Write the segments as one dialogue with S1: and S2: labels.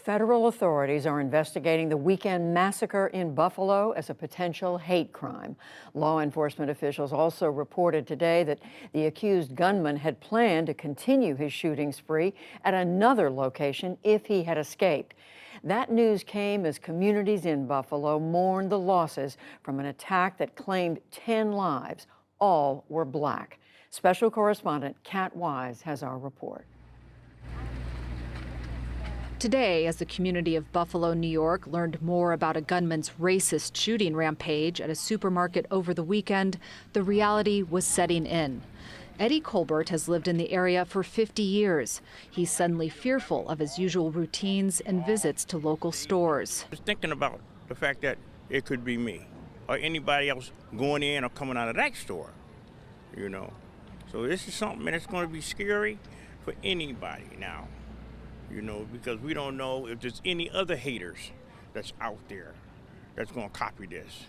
S1: Federal authorities are investigating the weekend massacre in Buffalo as a potential hate crime. Law enforcement officials also reported today that the accused gunman had planned to continue his shooting spree at another location if he had escaped. That news came as communities in Buffalo mourned the losses from an attack that claimed 10 lives. All were Black. Special correspondent Kat Wise has our report.
S2: Today, as the community of Buffalo, New York, learned more about a gunman's racist shooting rampage at a supermarket over the weekend, the reality was setting in. Eddie Colbert has lived in the area for 50 years. He's suddenly fearful of his usual routines and visits to local stores.
S3: I was thinking about the fact that it could be me or anybody else going in or coming out of that store, you know. So this is something that's going to be scary for anybody now. You know, because we don't know if there's any other haters that's out there that's going to copy this,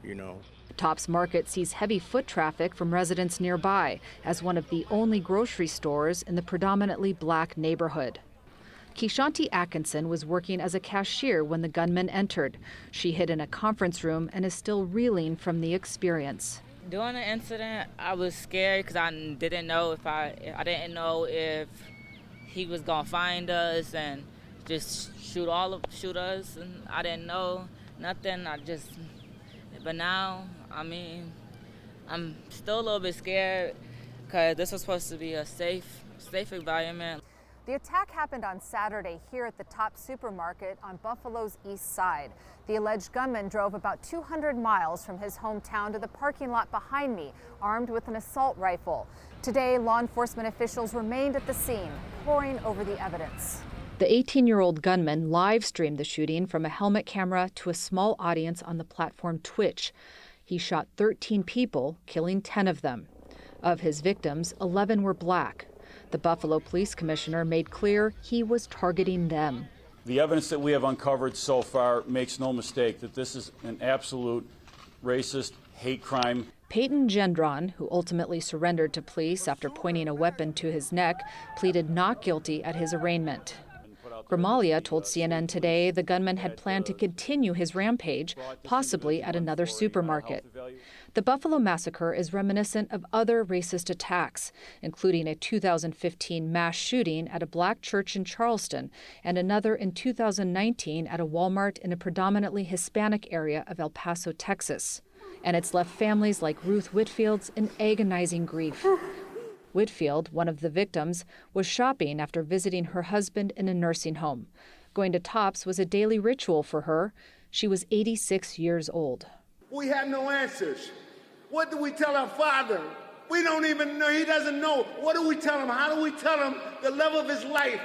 S3: you know.
S2: Tops Market sees heavy foot traffic from residents nearby as one of the only grocery stores in the predominantly Black neighborhood. Keishanti Atkinson was working as a cashier when the gunman entered. She hid in a conference room and is still reeling from the experience.
S4: During the incident, I was scared because I didn't know if he was gonna find us and just shoot us, and I didn't know nothing. But now, I mean, I'm still a little bit scared because this was supposed to be a safe environment.
S5: The attack happened on Saturday here at the Top Supermarket on Buffalo's east side. The alleged gunman drove about 200 miles from his hometown to the parking lot behind me, armed with an assault rifle. Today, law enforcement officials remained at the scene, poring over the evidence.
S2: The 18-year-old gunman live-streamed the shooting from a helmet camera to a small audience on the platform Twitch. He shot 13 people, killing 10 of them. Of his victims, 11 were Black. The Buffalo Police Commissioner made clear he was targeting them.
S6: The evidence that we have uncovered so far makes no mistake that this is an absolute racist hate crime.
S2: Peyton Gendron, who ultimately surrendered to police after pointing a weapon to his neck, pleaded not guilty at his arraignment. Gramalia told CNN today the gunman had planned to continue his rampage, possibly at another supermarket. The Buffalo massacre is reminiscent of other racist attacks, including a 2015 mass shooting at a Black church in Charleston and another in 2019 at a Walmart in a predominantly Hispanic area of El Paso, Texas. And it's left families like Ruth Whitfield's in agonizing grief. Whitfield, one of the victims, was shopping after visiting her husband in a nursing home. Going to Tops was a daily ritual for her. She was 86 years old.
S7: We have no answers. What do we tell our father? We don't even know. He doesn't know. What do we tell him? How do we tell him the love of his life,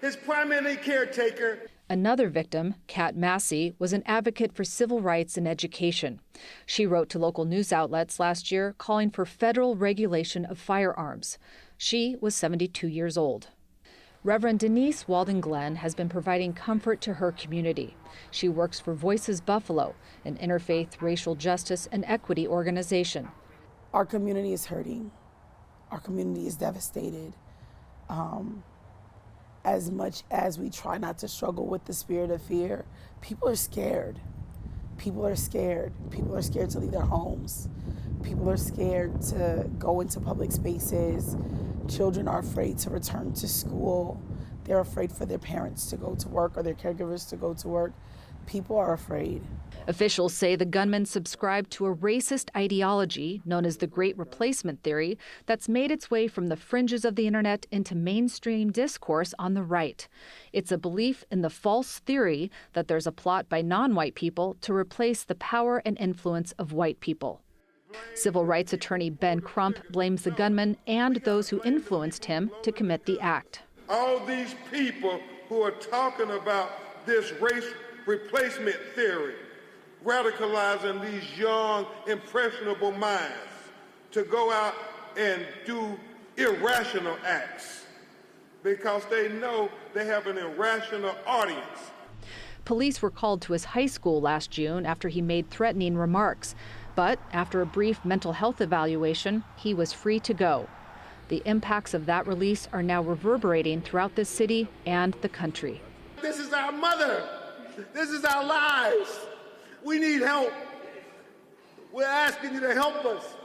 S7: his primary caretaker?
S2: Another victim, Kat Massey, was an advocate for civil rights and education. She wrote to local news outlets last year calling for federal regulation of firearms. She was 72 years old. Reverend Denise Walden Glenn has been providing comfort to her community. She works for Voices Buffalo, an interfaith racial justice and equity organization.
S8: Our community is hurting. Our community is devastated. As much as we try not to struggle with the spirit of fear, people are scared. People are scared. People are scared to leave their homes. People are scared to go into public spaces. Children are afraid to return to school. They're afraid for their parents to go to work or their caregivers to go to work. People are afraid.
S2: Officials say the gunman subscribed to a racist ideology known as the Great Replacement Theory that's made its way from the fringes of the internet into mainstream discourse on the right. It's a belief in the false theory that there's a plot by non-white people to replace the power and influence of white people. Civil rights attorney Ben Crump blames the gunman and those who influenced him to commit the act.
S7: All these people who are talking about this race replacement theory, radicalizing these young, impressionable minds to go out and do irrational acts because they know they have an irrational audience.
S2: Police were called to his high school last June after he made threatening remarks. But after a brief mental health evaluation, he was free to go. The impacts of that release are now reverberating throughout the city and the country.
S7: This is our mother. This is our lives. We need help. We're asking you to help us.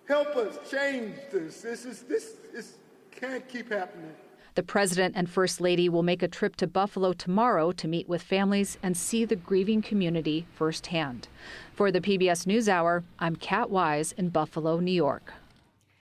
S7: Help us change this. This can't keep happening.
S2: The president and first lady will make a trip to Buffalo tomorrow to meet with families and see the grieving community firsthand. For the PBS NewsHour, I'm Kat Wise in Buffalo, New York.